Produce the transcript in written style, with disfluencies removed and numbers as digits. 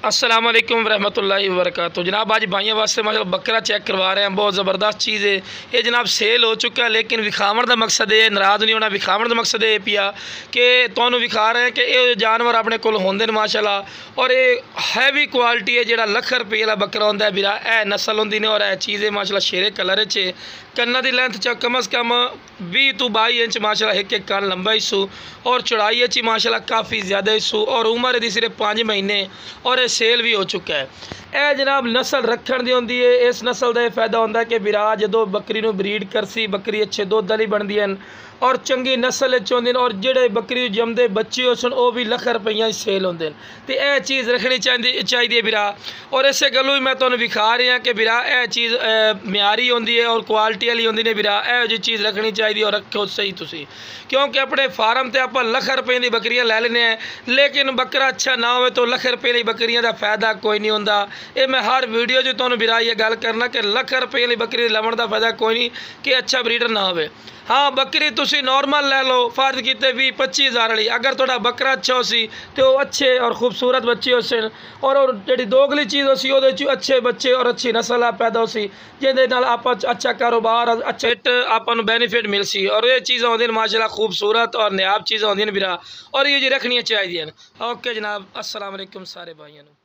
अस्सलाम वालेकुम रहमतुल्लाहि व बरकातुहू। जनाब आज भाइयों वास्ते माशाल्लाह बकरा चेक करवा रहे हैं। बहुत ज़बरदस्त चीज़ है ये जनाब। सेल हो चुका है लेकिन विखावन का मकसद है, नाराज़ नहीं होना। विखावन का मकसद है पिया कि तुहानू विखा रहे हैं कि ये जानवर अपने कोल होंदे ने माशाल्लाह। और ये हैवी क्वालिटी है, जो लख रुपये वाला बकरा होंदा है बिरा ए नस्ल होंदी ने। और यह चीज़ है माशाल्लाह शेरे कलर च। कन्ना की लेंथ च कम अज़ कम 20 तो 22 इंच माशाल्लाह एक एक कान लंबा हिस्सू। और चौड़ाई अच्छी माशाल्लाह काफ़ी ज़्यादा हिस्सू। और उम्र दी सिर्फ 5 महीने और सेल भी हो चुका है। यह जनाब नस्ल रखण दी होंदी है। इस नस्ल का फायदा होंदा है कि बिरा जो बकरी नूं ब्रीड करसी बकरी अच्छे दुध वाली बनदी है और चंगी नस्ल होंदी। और जेडे बकरी जमदे बच्चे हो सन वो भी लख रुपये सेल होंदे हैं। तो यह चीज़ रखनी चाहिए बिरा। और इस गलों मैं तुहानूं विखा रहा कि बिरा यह चीज़ म्यारी होंदी है और क्वालिटी वाली होंदी ने। बिरा यह जी चीज़ रखनी चाहिए और रखो सही तुसी, क्योंकि अपने फार्म से आप लख रुपये की बकरियां लै लेने हैं लेकिन बकरा अच्छा ना हो तो लख रुपये की बकरियां का फायदा कोई नहीं होंदा। ये मैं हर वीडियो जो तुहानूं बिरा ये गल करना कि लख रुपये की बकरी लवन का फायदा कोई नहीं कि अच्छा ब्रीडर ना हो। हाँ बकरी तुसी नॉर्मल लै लो, फर्ज किते 20-25 हज़ार वाली। अगर थोड़ा बकरा अच्छा हो सी तो अच्छे और खूबसूरत बच्चे हो सन। और जी दोगली चीज़ हो सी वो अच्छे बच्चे और अच्छी नस्ल पैदा हो सी जिहदे नाल आप अच्छा कारोबार अच्छा हिट आपन बेनीफिट मिल सी। और ये चीज़ां होंदियां माशाल्लाह खूबसूरत और नायाब चीज़ां होंदियां बिरा। और ये जी रखनी चाहिए। ओके जनाब, अस्सलाम वालेकुम सारे भाइयों।